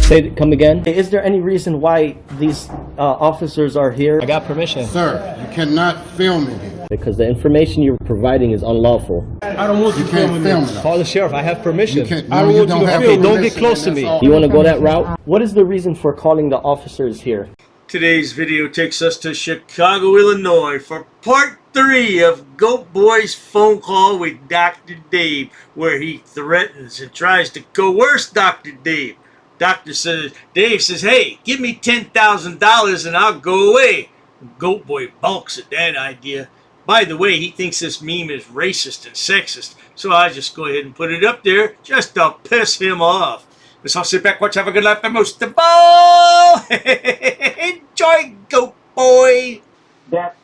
Come again? Is there any reason why these officers are here? I got permission. Sir, you cannot film in here. Because the information you're providing is unlawful. I don't want you filming me. Call the sheriff. I have permission. I don't want you to film. Don't get close to me. You want to go that route? What is the reason for calling the officers here? Today's video takes us to Chicago, Illinois for part 3 of GoatBoy's phone call with Dr. Dave, where he threatens and tries to coerce Dr. Dave. Dave says, hey, give me $10,000 and I'll go away. GoatBoy balks at that idea. By the way, he thinks this meme is racist and sexist, so I just go ahead and put it up there just to piss him off. Let's all sit back, watch, have a good life, and most of all, enjoy GoatBoy. That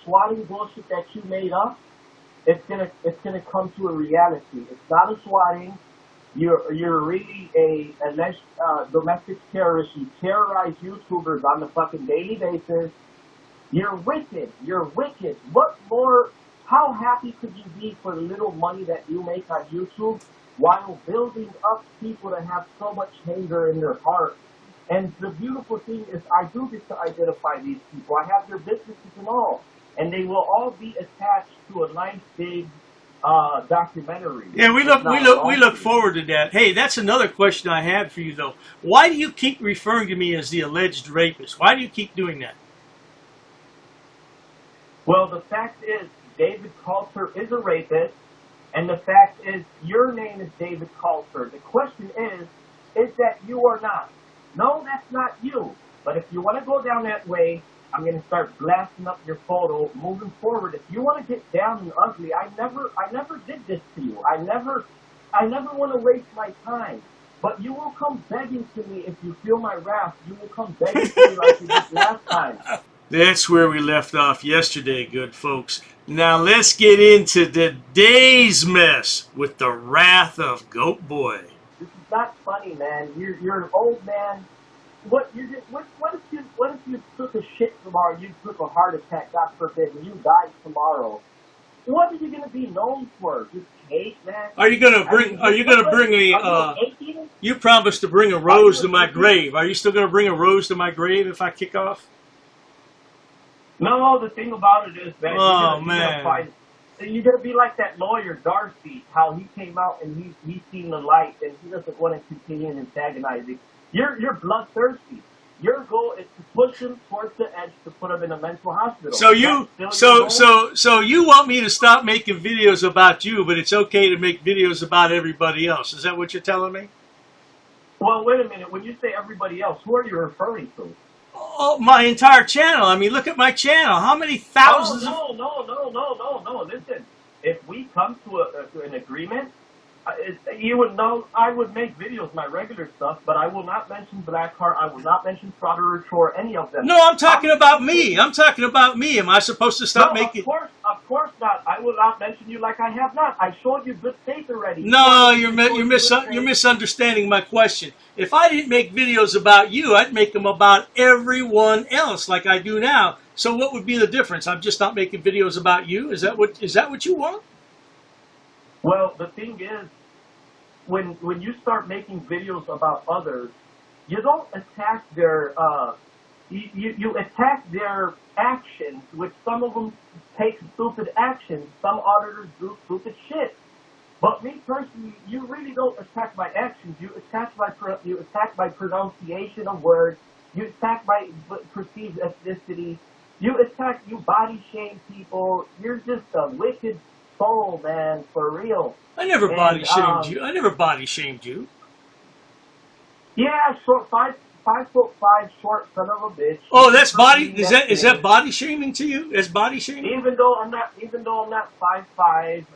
swatting bullshit that you made up, it's gonna come to a reality. It's not a swatting. You're really a alleged domestic terrorist. You terrorize YouTubers on the fucking daily basis. You're wicked. You're wicked. What more? How happy could you be for the little money that you make on YouTube while building up people that have so much anger in their heart? And the beautiful thing is, I do get to identify these people. I have their businesses and all, and they will all be attached to a nice big documentary. Yeah, we look forward to that. Hey, that's another question I had for you though. Why do you keep referring to me as the alleged rapist? Why do you keep doing that? Well, the fact is, David Coulter is a rapist, and the fact is, your name is David Coulter. The question is that you are not? No, that's not you. But if you want to go down that way, I'm going to start blasting up your photo moving forward. If you want to get down and ugly, I never did this to you. I never want to waste my time. But you will come begging to me if you feel my wrath. You will come begging to me like you did last time. That's where we left off yesterday, good folks. Now let's get into today's mess with the wrath of GoatBoy. This is not funny, man. You're an old man. What if you took a shit tomorrow? You took a heart attack, God forbid, and you died tomorrow. What are you gonna be known for? Just hate, man. Are you gonna bring you promised to bring a rose to my grave. Are you still gonna bring a rose to my grave if I kick off? No, the thing about it is that you're gonna be like that lawyer Darcy, how he came out and he's seen the light and he doesn't want to continue antagonizing. You're bloodthirsty. Your goal is to push him towards the edge to put him in a mental hospital. So you want me to stop making videos about you, but it's okay to make videos about everybody else. Is that what you're telling me? Well, wait a minute. When you say everybody else, who are you referring to? Oh, my entire channel. I mean, look at my channel. How many thousands No. Listen, if we come to an agreement, you would know I would make videos, my regular stuff, but I will not mention Blackheart. I will not mention Frauditor, any of them. No, I'm talking about me. I'm talking about me. Am I supposed to stop making... Of course not. I will not mention you like I have not. I showed you good faith already. No, you're misunderstanding my question. If I didn't make videos about you, I'd make them about everyone else like I do now. So what would be the difference? I'm just not making videos about you? Is that what you want? Well, the thing is, when you start making videos about others, you don't attack their you attack their actions, which some of them take stupid actions, some others do stupid shit. But me personally, you really don't attack my actions. You attack my pronunciation of words. You attack my perceived ethnicity. You body shame people. You're just a wicked soul, man, for real. I never body shamed you. I never body shamed you. Yeah, short 5'5", short son of a bitch. Oh, that's body. Is that body shaming to you? That's body shaming. Even though I'm not 5'5".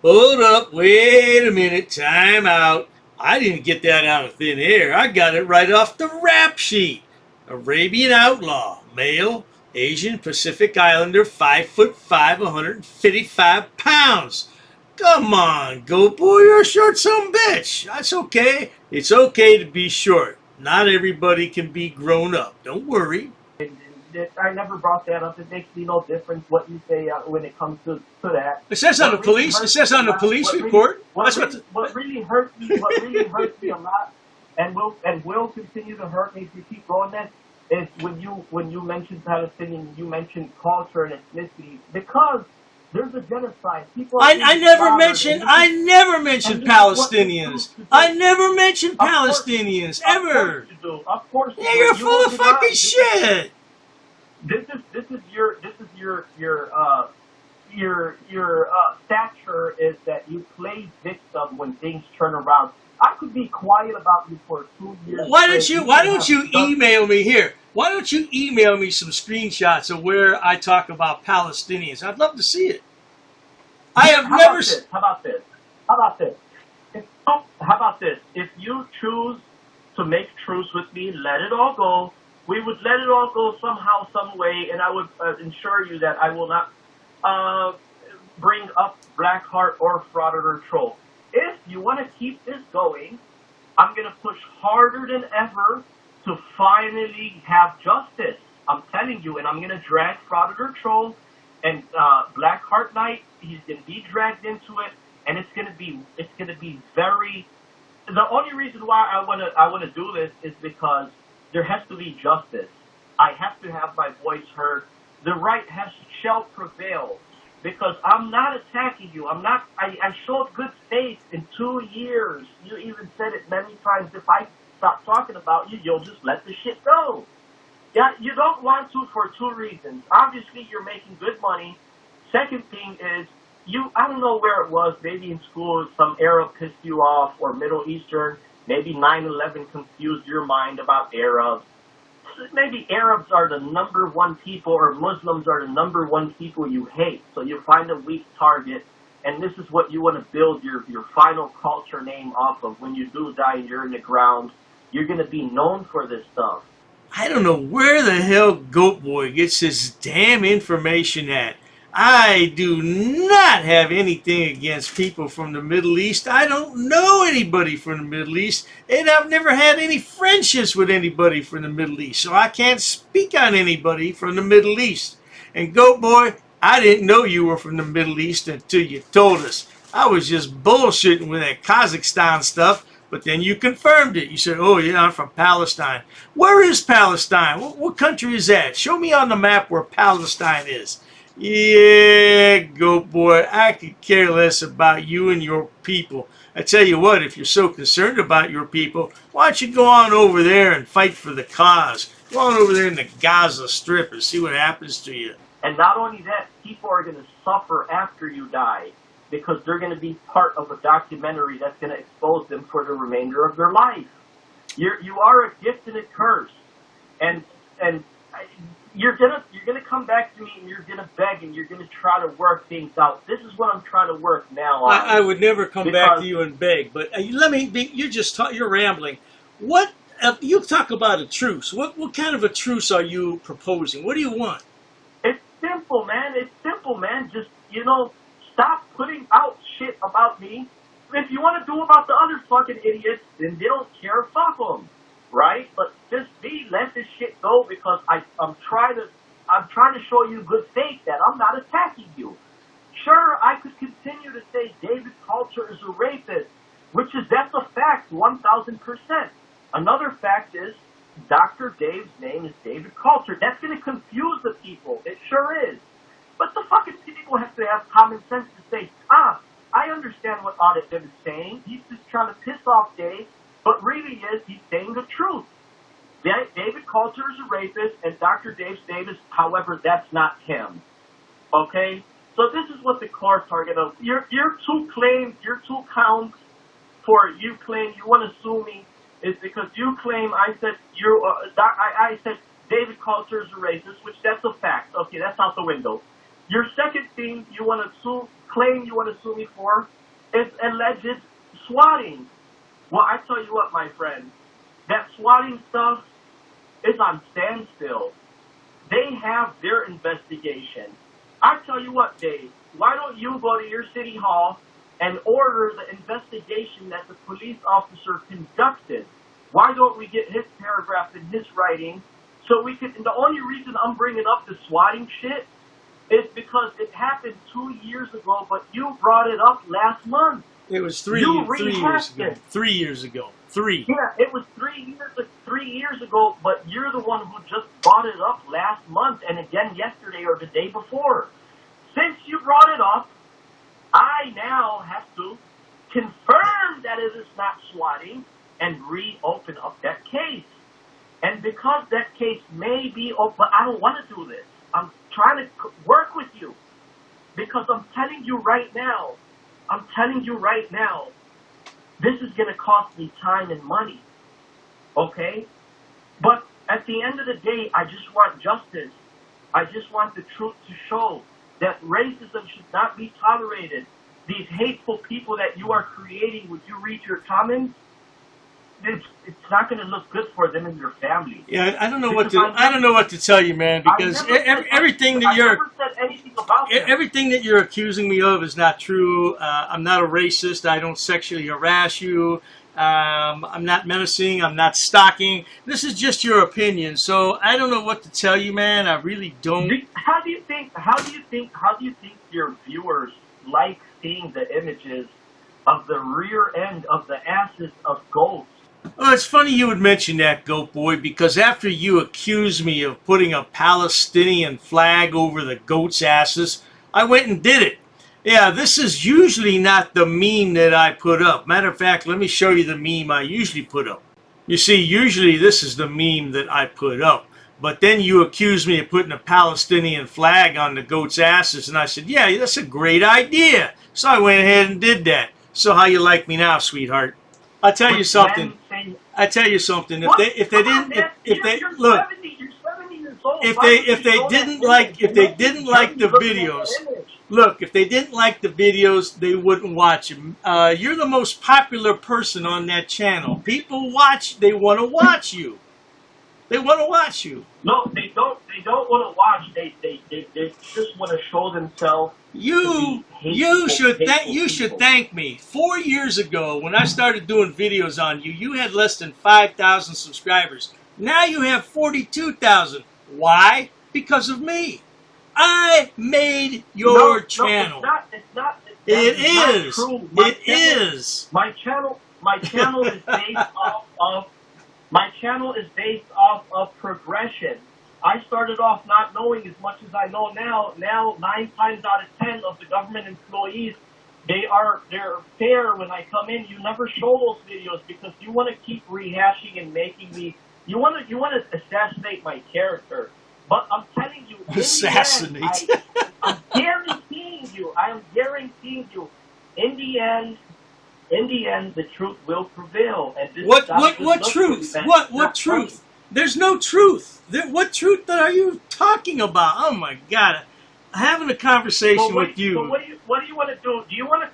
Hold up, wait a minute, time out. I didn't get that out of thin air. I got it right off the rap sheet. Arabian outlaw, male, Asian Pacific Islander, 5'5", 155 pounds. Come on, GoatBoy, you're a short son of a bitch. That's okay. It's okay to be short. Not everybody can be grown up. Don't worry. I never brought that up. It makes me no difference what you say when it comes to that. It says on the police. It says on the police report. What really hurts me a lot and will continue to hurt me if you keep going that is when you mention Palestinian, you mention culture and ethnicity, because there's a genocide. People are I being never slaughtered, mentioned and I this is- never mentioned and this is what the Palestinians. truth is. I never mentioned Of course- Palestinians Of course ever. you do. Of course you Yeah, do. you're You full will of deny- fucking shit. This is your stature is that you play victim when things turn around. I could be quiet about you for 2 years. Why don't straight. you Why could don't have you done- email me here? Why don't you email me some screenshots of where I talk about Palestinians? I'd love to see it. I have How never. about this? How about this? How about this? How about this? If you choose to make truce with me, let it all go. We would let it all go somehow, some way, and I would ensure you that I will not bring up Blackheart or Frauditor troll. If you want to keep this going, I'm going to push harder than ever to finally have justice. I'm telling you, and I'm going to drag Frauditor troll and Blackheart Knight. He's going to be dragged into it, and it's going to be very. The only reason why I want to do this is because there has to be justice. I have to have my voice heard. The right shall prevail, because I'm not attacking you. I showed good faith in 2 years. You even said it many times. If I stop talking about you, you'll just let the shit go. Yeah, you don't want to for 2 reasons. Obviously, you're making good money. Second thing is, I don't know where it was, maybe in school, some Arab pissed you off, or Middle Eastern, maybe 9/11 confused your mind about Arabs. Maybe Arabs are the number one people, or Muslims are the number one people you hate. So you find a weak target, and this is what you want to build your final culture name off of. When you do die and you're in the ground, you're going to be known for this stuff. I don't know where the hell GoatBoy gets his damn information at. I do not have anything against people from the Middle East. I don't know anybody from the Middle East, and I've never had any friendships with anybody from the Middle East, so I can't speak on anybody from the Middle East. And GoatBoy, I didn't know you were from the Middle East until you told us. I was just bullshitting with that Kazakhstan stuff, but then you confirmed it. You said, oh yeah, I'm from Palestine. Where is Palestine? What country is that? Show me on the map where Palestine is. Yeah, GoatBoy, I could care less about you and your people. I tell you what, if you're so concerned about your people, why don't you go on over there and fight for the cause? Go on over there in the Gaza Strip and see what happens to you. And not only that, people are going to suffer after you die, because they're going to be part of a documentary that's going to expose them for the remainder of their life. You are a gift and a curse, and you're gonna come back to me and you're gonna beg and you're gonna try to work things out. This is what I'm trying to work now on. I would never come back to you and beg, but you're rambling. What you talk about a truce? What kind of a truce are you proposing? What do you want? It's simple, man. Just stop putting out shit about me. If you want to do about the other fucking idiots, then they don't care. Fuck them. Right? But just let this shit go, because I'm trying to show you good faith that I'm not attacking you. Sure, I could continue to say David Coulter is a rapist, that's a fact, 1,000%. Another fact is Dr. Dave's name is David Coulter. That's going to confuse the people. It sure is. But the fucking people have to have common sense to say, I understand what Audit is saying. He's just trying to piss off Dave. But really he's saying the truth. David Coulter is a rapist, and Dr. Dave Davis, however, that's not him. Okay? So this is what the courts are going to... Your two claims, your 2 counts for you claim you want to sue me is because you claim I said I said David Coulter is a racist, which that's a fact. Okay, that's out the window. Your second thing you want to claim you want to sue me for is alleged swatting. Well, I tell you what, my friend, that swatting stuff is on standstill. They have their investigation. I tell you what, Dave, why don't you go to your city hall and order the investigation that the police officer conducted? Why don't we get his paragraph in his writing so we can... And the only reason I'm bringing up the swatting shit is because it happened 2 years ago, but you brought it up last month. It was 3 You years rehashed ago. it. 3 years ago. 3. Yeah, it was 3 years ago, but you're the one who just brought it up last month and again yesterday or the day before. Since you brought it up, I now have to confirm that it is not swatting and reopen up that case. And because that case may be open, I don't want to do this. I'm trying to work with you because I'm telling you right now, this is going to cost me time and money, okay? But at the end of the day, I just want justice. I just want the truth to show that racism should not be tolerated. These hateful people that you are creating, would you read your comments? It's not going to look good for them and their family. Yeah, I don't know what to tell you, man, because everything that you're accusing me of is not true. I'm not a racist. I don't sexually harass you. I'm not menacing. I'm not stalking. This is just your opinion. So I don't know what to tell you, man. I really don't. How do you think your viewers like seeing the images of the rear end of the asses of goats? Well, it's funny you would mention that, Goat Boy, because after you accused me of putting a Palestinian flag over the goats' asses, I went and did it. Yeah, this is usually not the meme that I put up. Matter of fact, let me show you the meme I usually put up. You see, usually this is the meme that I put up. But then you accused me of putting a Palestinian flag on the goats' asses, and I said, yeah, that's a great idea. So I went ahead and did that. So how you like me now, sweetheart? I'll tell you something. If they didn't like the videos, look, if they didn't like the videos, they wouldn't watch them. You're the most popular person on that channel. People watch. They want to watch you. They want to watch you. No, they don't. They don't want to watch. They just want to show themselves. You should thank me. 4 years ago, when I started doing videos on you, you had less than 5,000 subscribers. Now you have 42,000. Why? Because of me. I made your channel. It's not. It is. It is. My channel is based off of. My channel is based off of progression. I started off not knowing as much as I know now. Now, 9 times out of 10 of the government employees, they're fair when I come in. You never show those videos because you want to keep rehashing and making me. You want to assassinate my character. But I'm telling you, assassinate. I'm guaranteeing you. I am guaranteeing you. In the end, the truth will prevail. And this what truth? What truth? There's no truth. What truth are you talking about? Oh my God! Having a conversation with you. So what do you want to do? Do you want to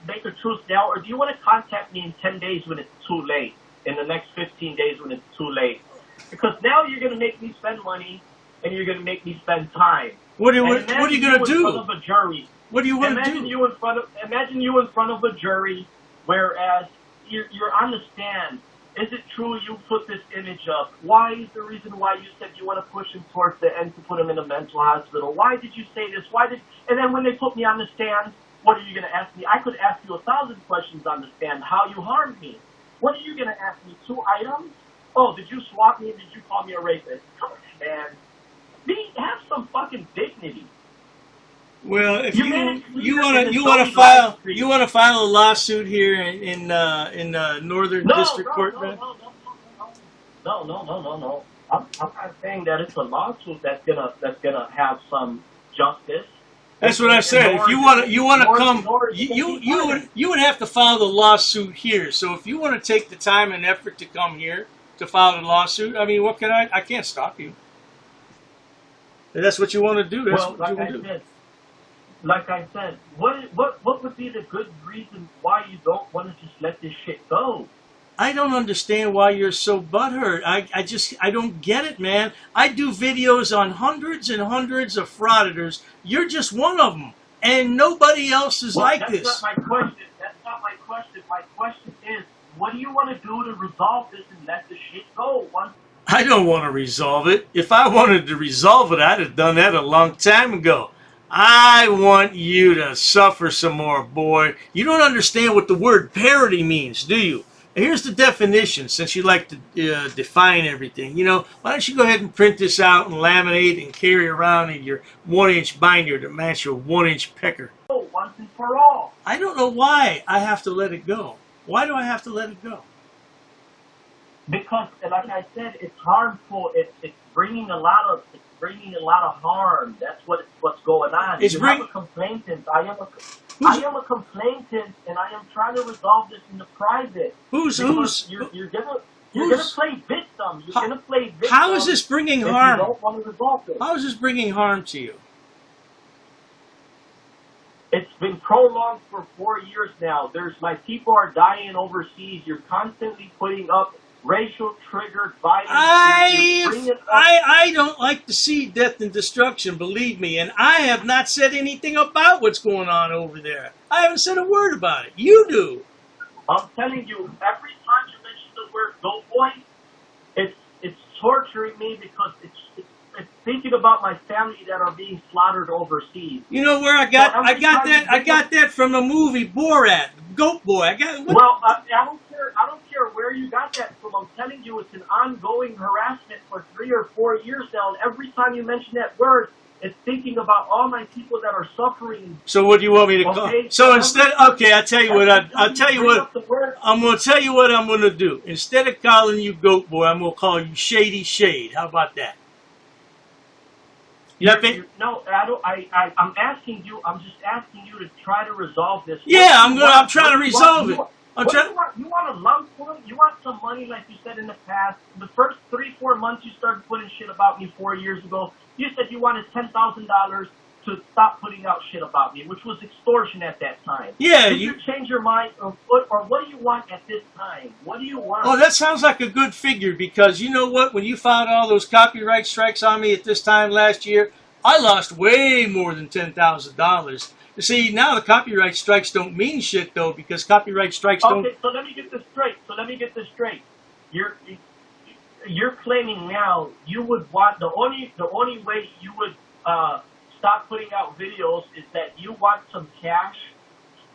make a truce now, or do you want to contact me in 10 days when it's too late? In the next 15 days when it's too late? Because now you're going to make me spend money, and you're going to make me spend time. What are you going to do? In front of a jury. What do you want to do? Imagine you in front of a jury, whereas you're on the stand. Is it true you put this image up? Why is the reason why you said you want to push him towards the end to put him in a mental hospital? Why did you say this? And then when they put me on the stand, what are you going to ask me? I could ask you 1,000 questions on the stand. How you harmed me? What are you going to ask me? 2 items? Oh, did you swap me? Did you call me a rapist? Come on, man. Have some fucking dignity. Well, if you want to file a lawsuit here in Northern District Court, No. I'm not saying that it's a lawsuit that's gonna have some justice. That's what I said. If you want to come, you would have to file the lawsuit here. So if you want to take the time and effort to come here to file the lawsuit, I mean, what can I can't stop you. If that's what you want to do. That's what you want to do. Like I said, what would be the good reason why you don't want to just let this shit go? I don't understand why you're so butthurt. I don't get it, man. I do videos on hundreds and hundreds of frauditors. You're just one of them, and nobody else is like this. That's not my question. That's not my question. My question is, what do you want to do to resolve this and let the shit go? I don't want to resolve it. If I wanted to resolve it, I'd have done that a long time ago. I want you to suffer some more, boy. You don't understand what the word parody means, do you? Here's the definition, since you like to define everything. You know, why don't you go ahead and print this out and laminate and carry around in your 1-inch binder to match your 1-inch pecker? Once and for all. I don't know why I have to let it go. Why do I have to let it go? Because, like I said, it's harmful. It's bringing a lot of harm. That's what's going on. You have a complainant. I am a complainant, and I am trying to resolve this in the private. You're gonna play victim. You're gonna play victim. How is this bringing harm? You don't want to resolve this. How is this bringing harm to you? It's been prolonged for 4 years now. My people are dying overseas. You're constantly putting up racial triggered violence. I don't like to see death and destruction, believe me, and I have not said anything about what's going on over there. I haven't said a word about it. You do. I'm telling you, every time you mention the word GoatBoy, it's torturing me because it's thinking about my family that are being slaughtered overseas. You know where I got that from the movie Borat, GoatBoy. Well, I don't care where you got that from. I'm telling you, it's an ongoing harassment for 3 or 4 years now, and every time you mention that word, it's thinking about all my people that are suffering. So what do you want me to call? So instead, okay, I'll tell you what. I'm going to tell you what I'm going to do. Instead of calling you GoatBoy, I'm going to call you Shady Shade. How about that? No, I don't. I'm asking you. I'm just asking you to try to resolve this. Yeah, I'm trying to resolve it. You want a lump sum? You want some money, like you said in the past. The first 3-4 months you started putting shit about me 4 years ago. You said you wanted $10,000 to stop putting out shit about me, which was extortion at that time. Yeah, Did you change your mind, or what do you want at this time? What do you want? Oh, that sounds like a good figure, because you know what? When you filed all those copyright strikes on me at this time last year, I lost way more than $10,000. You see, now the copyright strikes don't mean shit, though, because copyright strikes don't... Okay, so let me get this straight. You're claiming now you would want the only way you would stop putting out videos is that you want some cash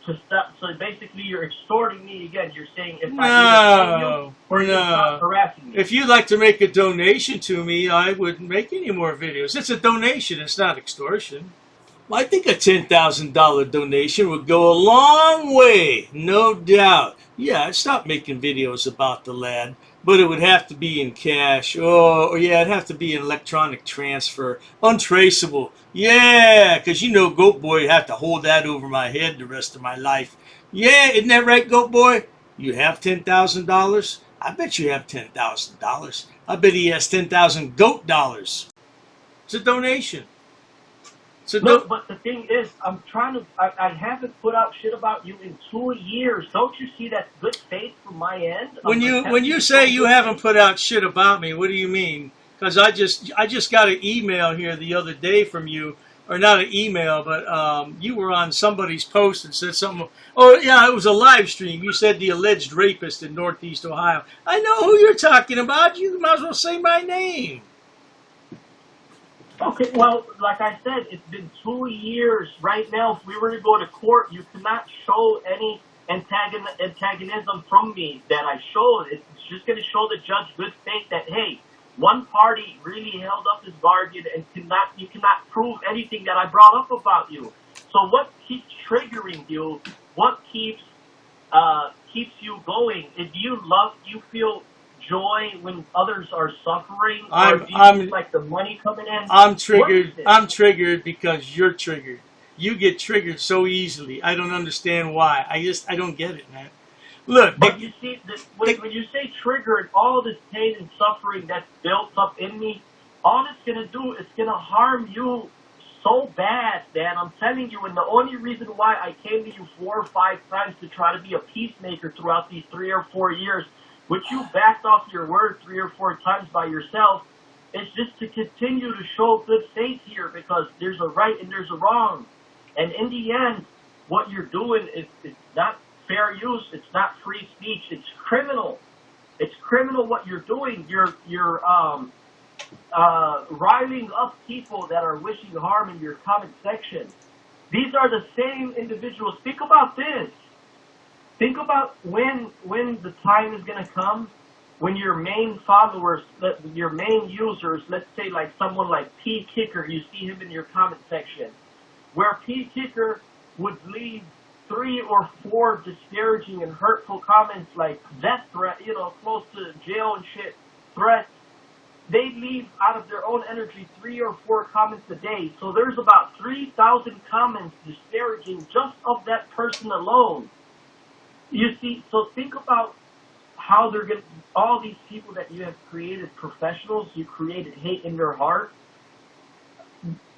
to stop. So basically, you're extorting me again. You're saying if I pay you or you stop harassing me. If you'd like to make a donation to me, I wouldn't make any more videos. It's a donation. It's not extortion. I think a $10,000 donation would go a long way, no doubt. Yeah, I'd stop making videos about the lad, but it would have to be in cash. Oh, yeah, it'd have to be an electronic transfer, untraceable. Yeah, because you know GoatBoy would have to hold that over my head the rest of my life. Yeah, isn't that right, GoatBoy? You have $10,000? I bet you have $10,000. I bet he has 10,000 goat dollars. It's a donation. So look, but the thing is, I haven't put out shit about you in 2 years. Don't you see that's good faith from my end? When you say you haven't put out shit about me, what do you mean? Because I just got an email here the other day from you, or not an email, but you were on somebody's post and said something. Oh yeah, it was a live stream. You said the alleged rapist in Northeast Ohio. I know who you're talking about. You might as well say my name. Okay, well, like I said, it's been 2 years. Right now, if we were to go to court, you cannot show any antagonism from me that I showed. It's just going to show the judge good faith that, hey, one party really held up his bargain and you cannot prove anything that I brought up about you. So what keeps triggering you? What keeps you going? Do you feel joy when others are suffering, or do you feel like the money coming in? I'm triggered because you're triggered. You get triggered so easily. I don't understand why. I don't get it, man. Look, but you see, when you say triggered, all this pain and suffering that's built up in me, all it's gonna do is gonna harm you so bad, Dan. I'm telling you, and the only reason why I came to you 4 or 5 times to try to be a peacemaker throughout these 3 or 4 years, which you backed off your word 3 or 4 times by yourself, is just to continue to show good faith here, because there's a right and there's a wrong. And in the end, what you're doing is not fair use, it's not free speech, it's criminal. It's criminal what you're doing. You're riling up people that are wishing harm in your comment section. These are the same individuals. Think about this. Think about when the time is going to come when your main followers, your main users, let's say like someone like P. Kicker, you see him in your comment section, where P. Kicker would leave 3 or 4 disparaging and hurtful comments like death threat, close to jail and shit, threats. They leave out of their own energy 3 or 4 comments a day. So there's about 3,000 comments disparaging just of that person alone. You see, so think about how they're going to, all these people that you have created, professionals, you created hate in your heart,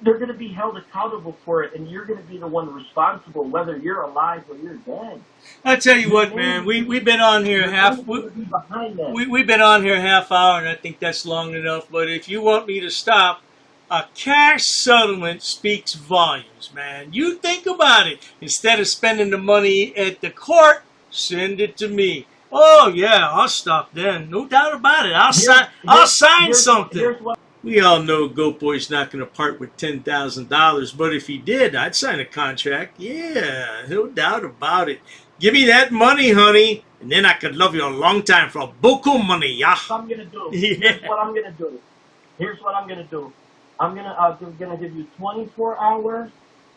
they're going to be held accountable for it, and you're going to be the one responsible, whether you're alive or you're dead. I tell you what, man, we've been on here we've been on here half hour, and I think that's long enough. But if you want me to stop, a cash settlement speaks volumes, man. You think about it. Instead of spending the money at the court, send it to me. Oh yeah, I'll stop then. No doubt about it. I'll sign something. We all know GoatBoy's not going to part with $10,000, but if he did, I'd sign a contract. Yeah, no doubt about it. Give me that money, honey, and then I could love you a long time for beaucoup money, yeah. What I'm going to do. Here's what I'm going to do. Here's what I'm going to do. I'm going to give you 24 hours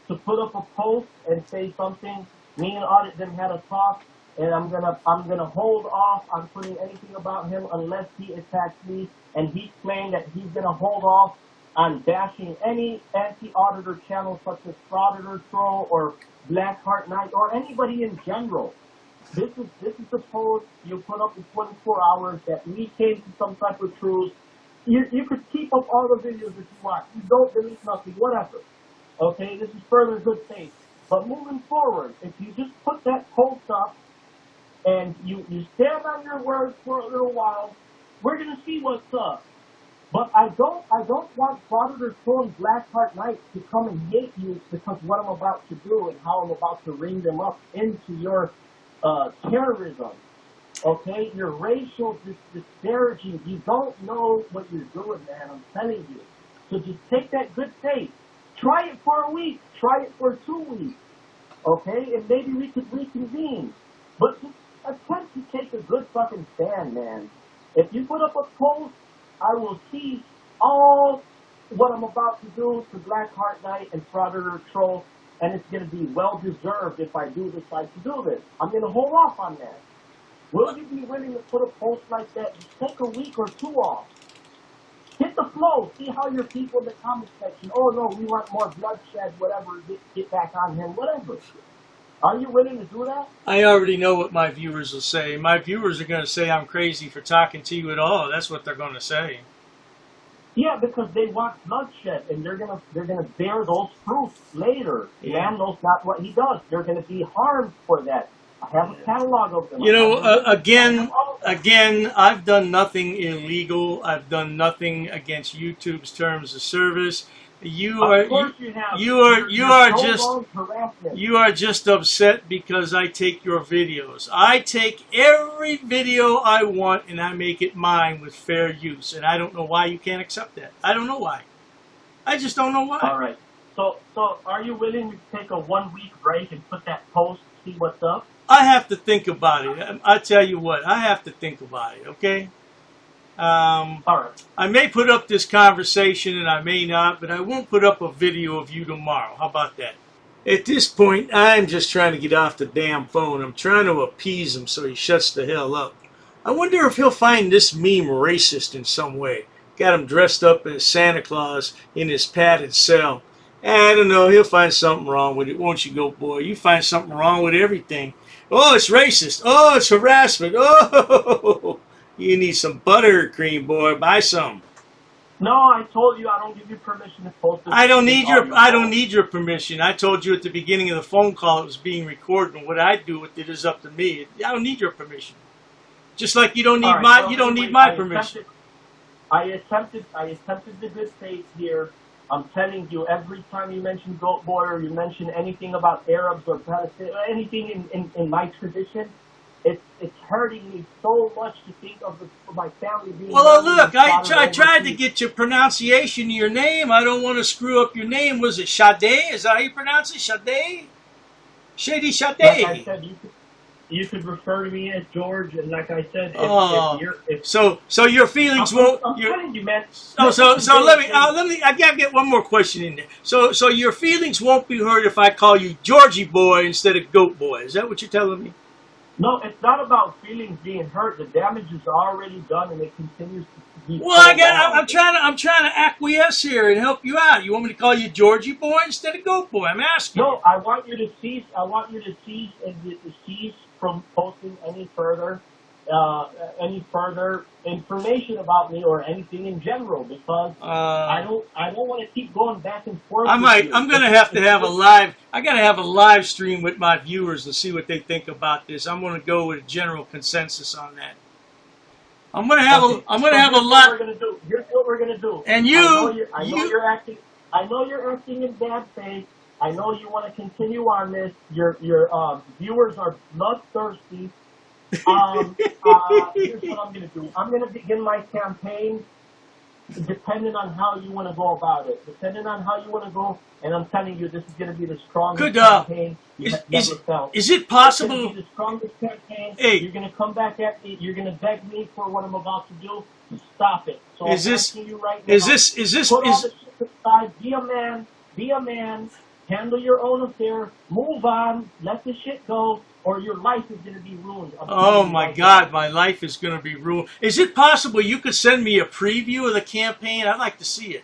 to put up a post and say something. Me and Audit them had a talk, and I'm gonna hold off on putting anything about him unless he attacks me. And he's claimed that he's gonna hold off on bashing any anti-auditor channel such as Frauditor or Blackheart Night or anybody in general. This is the post you put up in 24 hours that we came to some type of truth. You could keep up all the videos if you want. You don't delete nothing, whatever. Okay, this is further good faith. But moving forward, if you just put that post up and you stand on your words for a little while, we're gonna see what's up. But I don't want Frauditor and Blackheart Night to come and hate you because what I'm about to do and how I'm about to ring them up into your terrorism. Okay, your racial disparaging. You don't know what you're doing, man. I'm telling you. So just take that good faith. Try it for a week. Try it for 2 weeks. Okay, and maybe we could reconvene. But just attempt to take a good fucking stand, man. If you put up a post, I will see all what I'm about to do to Blackheart Night and Frauditor Troll, and it's going to be well deserved if I do decide to do this. I'm going to hold off on that. Will you be willing to put a post like that? Just take a week or 2 off. Hit the flow. See how your people in the comment section, oh no, we want more bloodshed, whatever, get back on him, whatever. Are you willing to do that? I already know what my viewers will say. My viewers are going to say I'm crazy for talking to you at all. That's what they're going to say. Yeah, because they want bloodshed, and they're gonna bear those proofs later. Yeah. Man knows not what he does. They're gonna be harmed for that. I have a catalog of them. You know, again, I've done nothing illegal. I've done nothing against YouTube's terms of service. You are just upset because I take your videos. I take every video I want and I make it mine with fair use, and I don't know why you can't accept that. I don't know why. I just don't know why. All right. So are you willing to take a 1 week break and put that post, see what's up? I have to think about it. I tell you what, I have to think about it. Okay. All right. I may put up this conversation and I may not, but I won't put up a video of you tomorrow. How about that? At this point, I'm just trying to get off the damn phone. I'm trying to appease him so he shuts the hell up. I wonder if he'll find this meme racist in some way. Got him dressed up as Santa Claus in his padded cell. I don't know, he'll find something wrong with it, won't you, GoatBoy? You find something wrong with everything. Oh, it's racist. Oh, it's harassment. Oh, you need some butthurt cream, boy. Buy some. No, I told you I don't give you permission to post this. I don't need your permission. I told you at the beginning of the phone call it was being recorded, and what I do with it is up to me. I don't need your permission. Just like you don't need my permission. I attempted the good faith here. I'm telling you, every time you mention GoatBoy or you mention anything about Arabs or Palestine, or anything in my tradition, it's hurting me so much to think of my family being. Well, murdered look, and I slaughtered tried to overseas. get your pronunciation of your name. I don't want to screw up your name. Was it Sade? Is that how you pronounce it? Sade? Shady Sade? Like I said, you could refer to me as George, and like I said, so your feelings won't. I'm telling you, man. So let me. I gotta get one more question in there. So your feelings won't be hurt if I call you Georgie Boy instead of Goat Boy. Is that what you're telling me? No, it's not about feelings being hurt. The damage is already done, and it continues to be. Well, I'm trying to acquiesce here and help you out. You want me to call you Georgie Boy instead of Goat Boy? I'm asking. No, I want you to cease. I want you to cease from posting any further information about me or anything in general, because I don't want to keep going back and forth. I'm gonna have to have a live. I gotta have a live stream with my viewers to see what they think about this. I'm gonna go with a general consensus on that. I'm gonna have a lot. Here's what we're gonna do. And I know you're acting. I know you're acting in bad faith. I know you want to continue on this. Your viewers are bloodthirsty. Here's what I'm going to do. I'm going to begin my campaign depending on how you want to go about it. Depending on how you want to go, and I'm telling you, this is going to be the strongest campaign you've ever felt. Is it possible? It's going to be the strongest campaign. Hey. You're going to come back at me. You're going to beg me for what I'm about to do. Stop it. So I'm asking you right now. Is this? Put all the shit aside. Be a man. Be a man. Handle your own affair. Move on. Let the shit go, or your life is going to be ruined. Oh my God, my life is going to be ruined. Is it possible you could send me a preview of the campaign? I'd like to see it.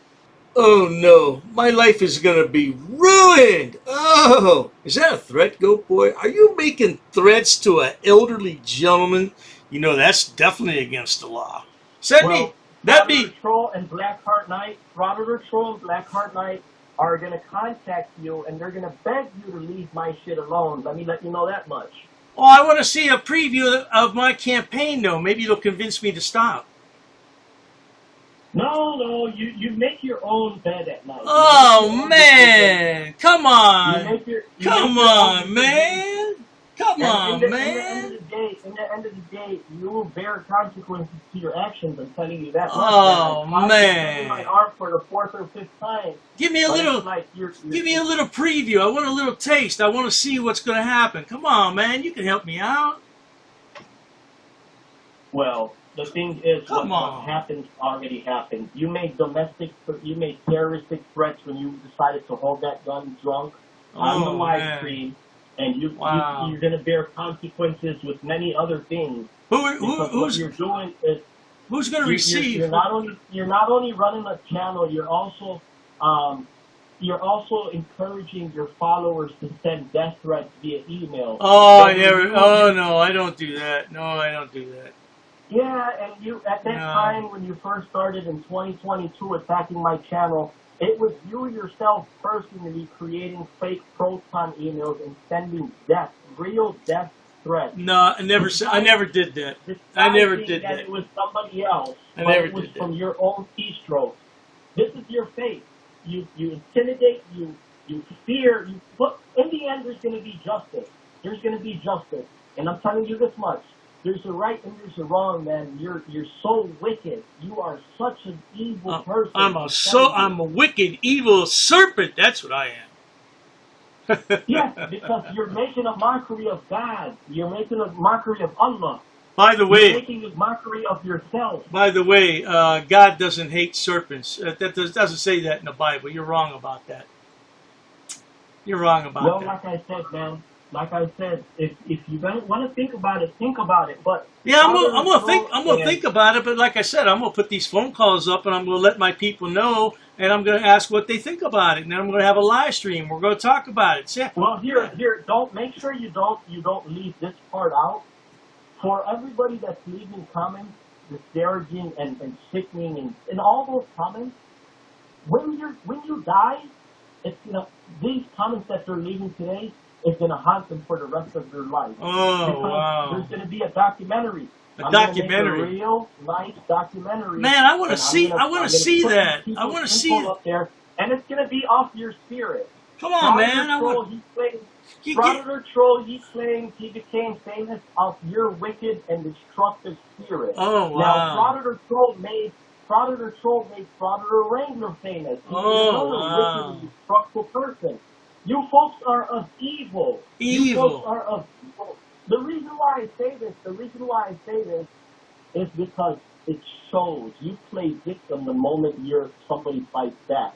Oh no, my life is going to be ruined. Oh, is that a threat, Goat Boy? Are you making threats to an elderly gentleman? You know, that's definitely against the law. Send me. That'd be. Troll and Blackheart Knight. Frauditor Troll and Blackheart Knight are going to contact you, and they're going to beg you to leave my shit alone. Let me let you know that much. Oh, I want to see a preview of my campaign, though. Maybe it'll convince me to stop. No, you make your own bed at night. Oh, man. Come on. Come on, man. Come on, man. In the end of the day, you will bear consequences to your actions. I'm telling you that. Oh, man. My arm for the 4th or 5th time. Give me a little preview. I want a little taste. I want to see what's going to happen. Come on, man. You can help me out. Well, the thing is, what happened already happened. You made terroristic threats when you decided to hold that gun drunk on the live stream. And you're going to bear consequences with many other things. What you're doing is who's going to receive? You're not only running a channel. You're also encouraging your followers to send death threats via email. No, I don't do that. No, I don't do that. Yeah, and you at that time when you first started in 2022 attacking my channel. It was you yourself personally creating fake proton emails and sending real death threats. No, I never did that. I never did that. It was somebody else. It was from your own keystrokes. This is your fate. You intimidate. You fear. In the end, there's going to be justice. There's going to be justice, and I'm telling you this much. There's a right and there's a wrong, man. You're so wicked. You are such an evil person. I'm a wicked, evil serpent. That's what I am. Yes, because you're making a mockery of God. You're making a mockery of Allah. By the way, you're making a mockery of yourself. By the way, God doesn't hate serpents. That doesn't say that in the Bible. You're wrong about that. You're wrong about that. Well, like I said, man. Like I said, if you don't want to think about it, think about it. But yeah, I'm gonna think about it. But like I said, I'm gonna put these phone calls up, and I'm gonna let my people know, and I'm gonna ask what they think about it, and then I'm gonna have a live stream. We're gonna talk about it. Yeah. Well, here, don't make sure you don't leave this part out. For everybody that's leaving comments disparaging and sickening and all those comments, when you die, it's these comments that they're leaving today. It's going to haunt them for the rest of their life. Oh, wow. There's going to be a documentary. A documentary. Make a real nice documentary. Man, I want to see. I want to see that. I want to see it up there, and it's going to be off your spirit. Come on, man. Frauditor troll, he claims he became famous off your wicked and destructive spirit. Oh, wow. Now, Frauditor troll made Frauditor Wrangler famous. He's another wicked and destructive person. You folks are of evil. You folks are of evil. The reason why I say this is because it shows you play victim the moment somebody fights back.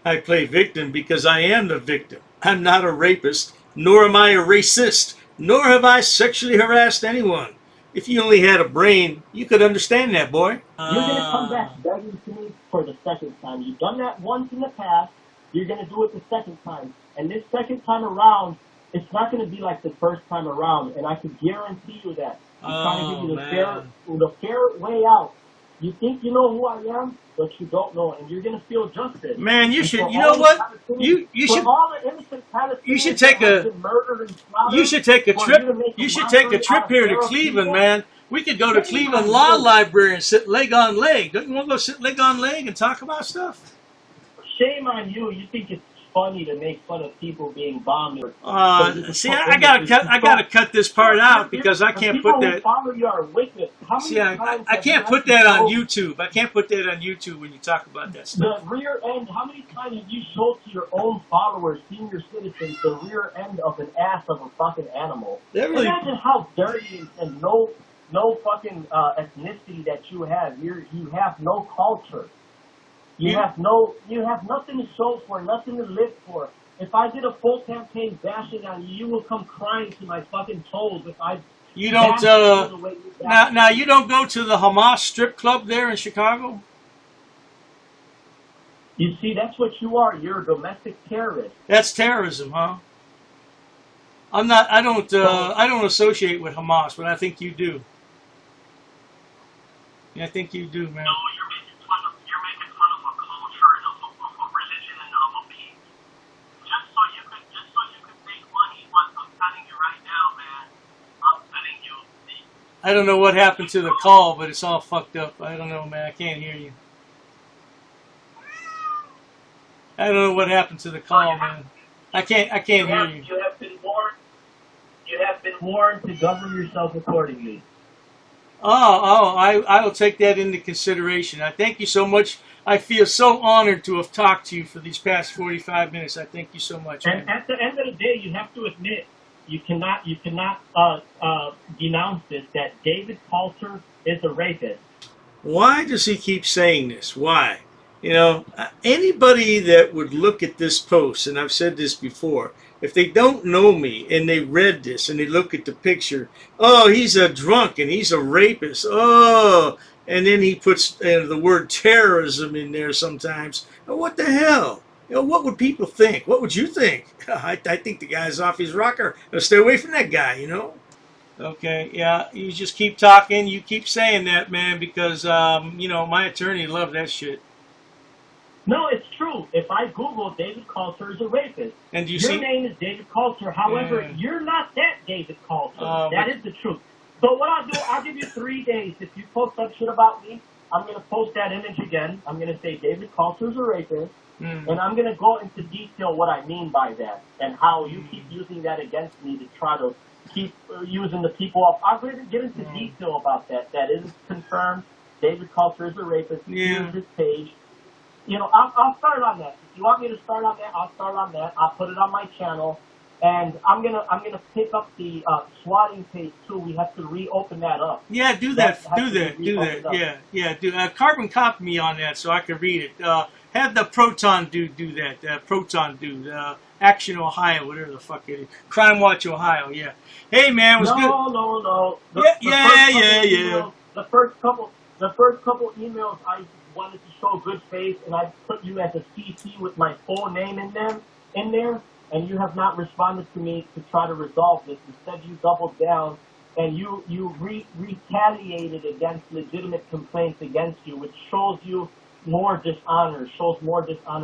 I play victim because I am the victim. I'm not a rapist, nor am I a racist, nor have I sexually harassed anyone. If you only had a brain, you could understand that, boy. You're going to come back begging to me for the second time. You've done that once in the past. You're going to do it the second time. And this second time around, it's not going to be like the first time around. And I can guarantee you that. I'm trying to give you the fair way out. You think you know who I am, but you don't know, and you're gonna feel justice. Man, you should. You know what? You should. All the innocent Palestinians you should take a. You should take a trip. You should take a trip here to Cleveland, man. We could go to Cleveland Law Library and sit leg on leg. Don't you want to go sit leg on leg and talk about stuff? Shame on you. You think it's funny to make fun of people being bombed. See, I gotta cut this part out because I can't put that. See, I can't put that on YouTube. I can't put that on YouTube when you talk about that stuff. The rear end. How many times have you showed to your own followers, senior citizens, the rear end of an ass of a fucking animal? Really... Imagine how dirty and no fucking ethnicity that you have. You have no culture. You have nothing to show for, nothing to live for. If I did a full campaign bashing on you, you will come crying to my fucking toes if I. You don't. Now you don't go to the Hamas strip club there in Chicago. You see, that's what you are. You're a domestic terrorist. That's terrorism, huh? I'm not. I don't associate with Hamas, but I think you do. Yeah, I think you do, man. No, you're making fun of a culture and of a religion and of a people. Just so you could make money. But I'm telling you right now, man. I'm telling you. I don't know what happened to the call, but it's all fucked up. I don't know, man. I can't hear you. I don't know what happened to the call, man. I can't hear you. You have been warned. You have been warned to govern yourself accordingly. I will take that into consideration. I thank you so much. I feel so honored to have talked to you for these past 45 minutes. I thank you so much. And at the end of the day, you have to admit, you cannot denounce this, that David Coulter is a rapist. Why does he keep saying this? Why? You know, anybody that would look at this post, and I've said this before, if they don't know me and they read this and they look at the picture, oh, he's a drunk and he's a rapist. Oh, and then he puts the word terrorism in there sometimes. Oh, what the hell? You know, what would people think? What would you think? I think the guy's off his rocker. Stay away from that guy, you know? Okay, yeah, you just keep talking. You keep saying that, man, because, you know, my attorney loved that shit. No, it's true. If I Google David Coulter is a rapist, and your name is David Coulter. However, you're not that David Coulter. That is the truth. So what I'll do, I'll give you 3 days. If you post up shit about me, I'm going to post that image again. I'm going to say David Coulter is a rapist. And I'm going to go into detail what I mean by that and how you keep using that against me to try to keep using the people up. I'm going to get into detail about that. That is confirmed. David Coulter is a rapist. Here's his page. You know, I'll start on that. If you want me to start on that, I'll start on that. I'll put it on my channel, and I'm gonna pick up the swatting page too. We have to reopen that up. Yeah, do that. Yeah. Carbon copy me on that so I can read it. Have the Proton dude do that. Proton dude. Action Ohio, whatever the fuck it is. Crime Watch Ohio. Yeah. Hey man, it was good. No. Yeah. The first couple emails I wanted to show good faith, and I put you as a CC with my full name in there, and you have not responded to me to try to resolve this. Instead, you doubled down, and you retaliated against legitimate complaints against you, which shows more dishonor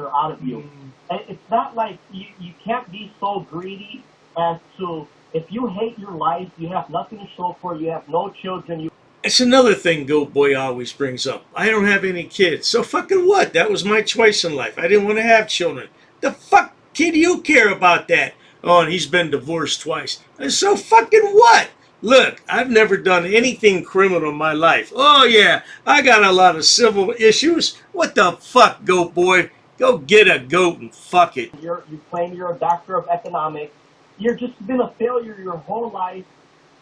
out of you. And it's not like you can't be so greedy as to, if you hate your life, you have nothing to show for it, you have no children, It's another thing GoatBoy always brings up. I don't have any kids. So fucking what? That was my choice in life. I didn't want to have children. The fuck can you care about that? Oh, and he's been divorced twice. So fucking what? Look, I've never done anything criminal in my life. Oh yeah, I got a lot of civil issues. What the fuck, goat boy? Go get a goat and fuck it. You claim you're a doctor of economics. You're just been a failure your whole life.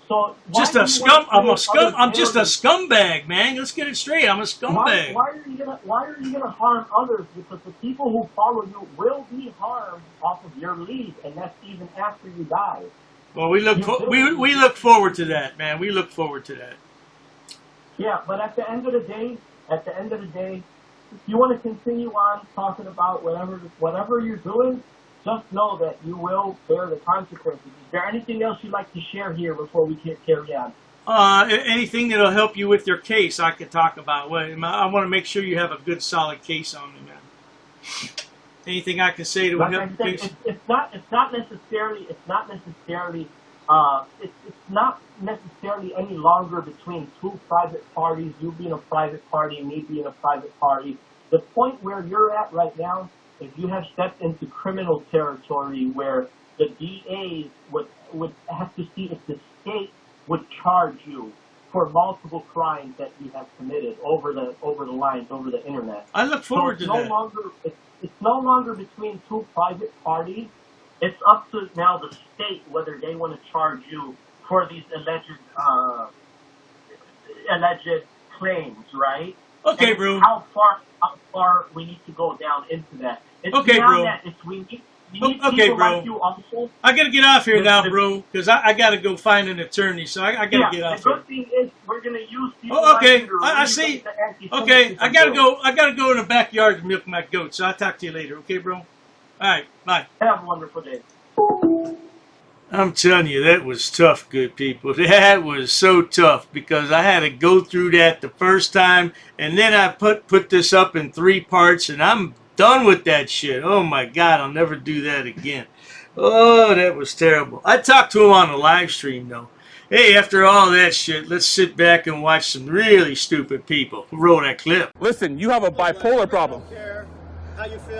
So Just a scum. I'm just a scumbag, man. Let's get it straight. I'm a scumbag. Why are you gonna harm others? Because the people who follow you will be harmed off of your lead, and that's even after you die. Well, we look forward to that, man. We look forward to that. Yeah, but at the end of the day, if you want to continue on talking about whatever you're doing, just know that you will bear the consequences. Is there anything else you'd like to share here before we carry on? Anything that'll help you with your case, I could talk about. Well, I want to make sure you have a good, solid case on me, man. Anything I can say to help your case? It's not necessarily any longer between two private parties, you being a private party and me being a private party. The point where you're at right now is you have stepped into criminal territory where the DAs would have to see if the state would charge you for multiple crimes that you have committed over the lines, over the internet. I look forward to that. It's no longer between two private parties. It's up to now the state whether they want to charge you for these alleged claims, right? Okay, and bro. How far we need to go down into that? It's okay, beyond bro. That. We need okay, people bro. like you also. I gotta get off here now, bro, because I gotta go find an attorney. So I gotta get off here. The good thing is we're gonna use people okay, like you to I see. Okay, I gotta go in the backyard to milk my goat. So I'll talk to you later. Okay, bro. All right, bye. Have a wonderful day. I'm telling you, that was tough, good people. That was so tough because I had to go through that the first time, and then I put this up in 3 parts, and I'm done with that shit. Oh my God, I'll never do that again. Oh, that was terrible. I talked to him on a live stream, though. Hey, after all that shit, let's sit back and watch some really stupid people. Roll that clip. Listen, you have a bipolar problem.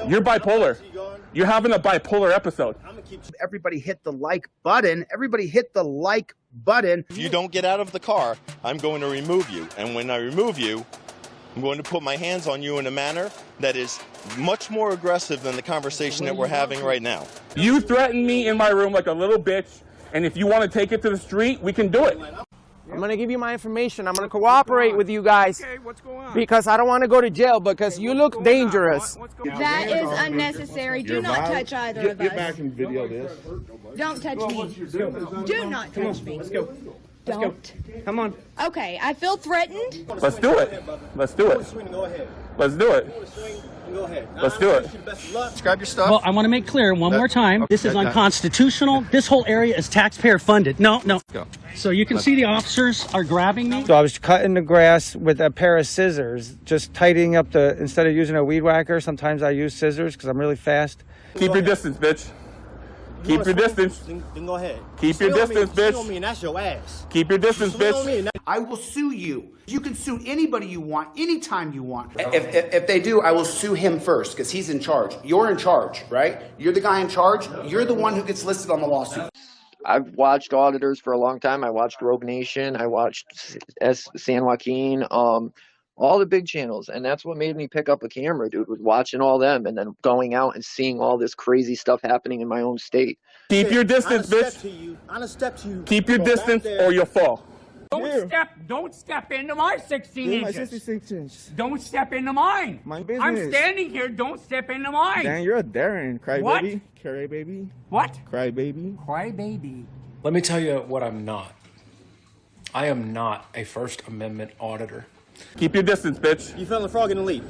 You're bipolar. You're having a bipolar episode. Everybody hit the like button. Everybody hit the like button. If you don't get out of the car, I'm going to remove you. And when I remove you, I'm going to put my hands on you in a manner that is much more aggressive than the conversation that we're having right now. You threatened me in my room like a little bitch, and if you want to take it to the street, we can do it. I'm going to give you my information. I'm going to cooperate with you guys. Okay, what's going on? Because I don't want to go to jail because you look dangerous. That is unnecessary. Do not touch either of us. Get back and video this. Don't touch me. Do not touch me. Let's go. Don't. Come on. Okay, I feel threatened. Let's do it. Let's do it. Let's do it. Let's do it. Grab your stuff. Well, I want to make clear one more time. This is unconstitutional. This whole area is taxpayer funded. No. So you can see the officers are grabbing me. So I was cutting the grass with a pair of scissors, just tidying up instead of using a weed whacker, sometimes I use scissors because I'm really fast. Keep your distance, bitch. Keep your distance. Then go ahead. Keep your distance, bitch. Swing on me and that's your ass. Keep your distance, bitch. I will sue you. You can sue anybody you want, anytime you want. If they do, I will sue him first because he's in charge. You're in charge, right? You're the guy in charge. You're the one who gets listed on the lawsuit. I've watched auditors for a long time. I watched Rogue Nation. I watched San Joaquin, all the big channels. And that's what made me pick up a camera, dude, was watching all them and then going out and seeing all this crazy stuff happening in my own state. Keep your distance, bitch. Keep your distance or you'll fall. Don't step into my 16 inches. My 66 inches. Don't step into mine. My business. I'm standing here. Don't step into mine. Dan, you're a Darren. Crybaby. What? Crybaby. What? Crybaby. Crybaby. Let me tell you what I'm not. I am not a First Amendment auditor. Keep your distance, bitch. You feeling frog in the lead.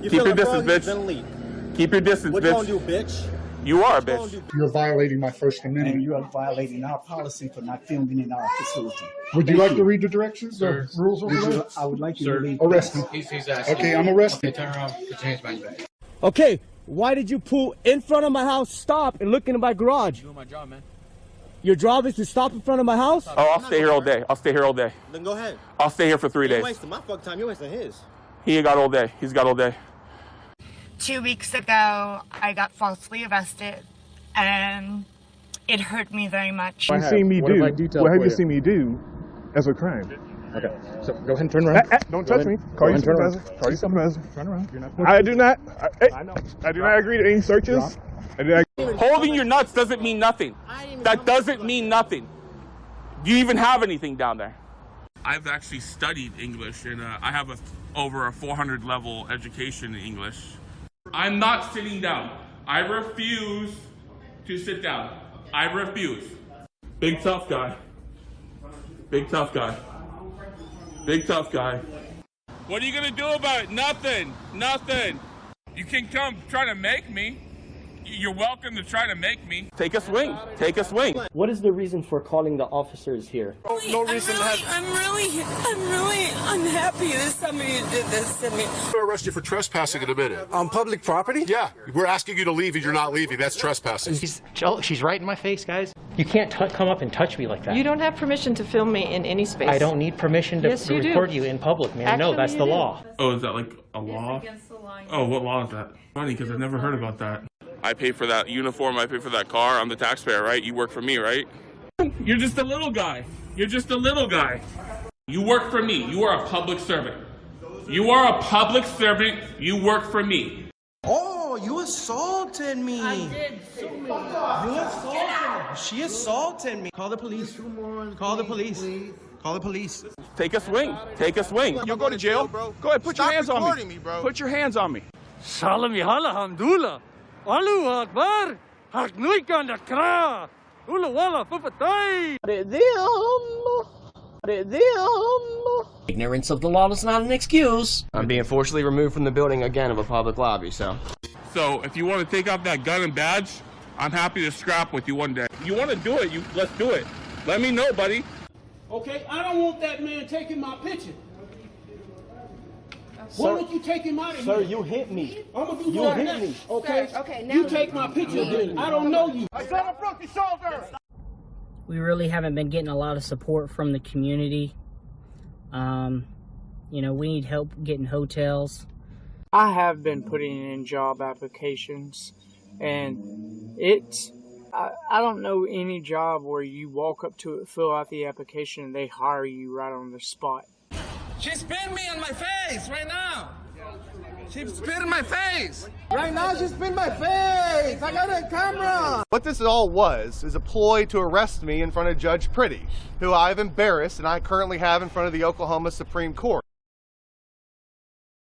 Keep your distance, bitch. Keep your distance, bitch. What you gonna do, bitch? You are a bitch. You're violating my First Amendment. And you are violating our policy for not filming in our facility. Would you like to read the directions or rules over there? I would like you to read. Arrest him. He's asking. Okay, I'm arresting. Turn around, put your hands behind your back. Okay, why did you pull in front of my house, stop, and look into my garage? I'm doing my job, man. Your job is to stop in front of my house? Oh, I'll stay here all day. I'll stay here all day. Then go ahead. I'll stay here for 3 days. You're wasting my fucking time. You're wasting his. He got all day. He's got all day. 2 weeks ago, I got falsely arrested, and It hurt me very much. What have you seen me do? What have you seen me do as a crime? Okay, so go ahead and turn around. Don't touch me. Call you supervisor. Call you supervisor. Turn around. I do not. I do not agree to any searches. Holding your nuts doesn't mean nothing. That doesn't mean nothing. Do you even have anything down there? I've actually studied English, and I have over a 400 level education in English. I'm not sitting down. I refuse to sit down. I refuse. Big tough guy. Big tough guy. Big tough guy. What are you gonna do about it? Nothing. Nothing. You can come try to make me. You're welcome to try to make me. Take a swing. Take a swing. What is the reason for calling the officers here? No reason. I'm really unhappy that somebody did this to me. We'll arrest you for trespassing in a minute. On public property? Yeah, we're asking you to leave and you're not leaving. That's trespassing. She's right in my face, guys. You can't come up and touch me like that. You don't have permission to film me in any space. I don't need permission to Yes, you do. record you in public, man. Actually, No, that's you the do. law. Oh, is that like a law? Oh, what law is that? Funny, because I've never heard about that. I pay for that uniform, I pay for that car, I'm the taxpayer, right? You work for me, right? You're just a little guy. You're just a little guy. You work for me. You are a public servant. You are a public servant. You work for me. Oh, you assaulted me. I did. You assaulted me. She assaulted me. Call the police. Call the police. Call the police. Take a swing. Take a swing. You'll go to jail. Go ahead, put your hands on me. Put your hands on me. Salam yhala hamdullah. Allahu Akbar. Haknuikan dakra. Ula wala fufatay. Ignorance of the law is not an excuse. I'm being forcibly removed from the building again of a public lobby, so. So if you want to take off that gun and badge, I'm happy to scrap with you one day. You want to do it, let's do it. Let me know, buddy. Okay, I don't want that man taking my picture. Sir, Why don't you take him out of Sir, here? you hit me. I'm gonna do You that hit next. me. Okay. Sir, okay, now you take my picture. Then. I don't know you. I said I broke your shoulder. We really haven't been getting a lot of support from the community. You know, we need help getting hotels. I have been putting in job applications, and I don't know any job where you walk up to it, fill out the application, and they hire you right on the spot. She spit me on my face right now. She spit in my face. Right now, she spit in my face. I got it on camera. What this all was is a ploy to arrest me in front of Judge Pretty, who I've embarrassed and I currently have in front of the Oklahoma Supreme Court.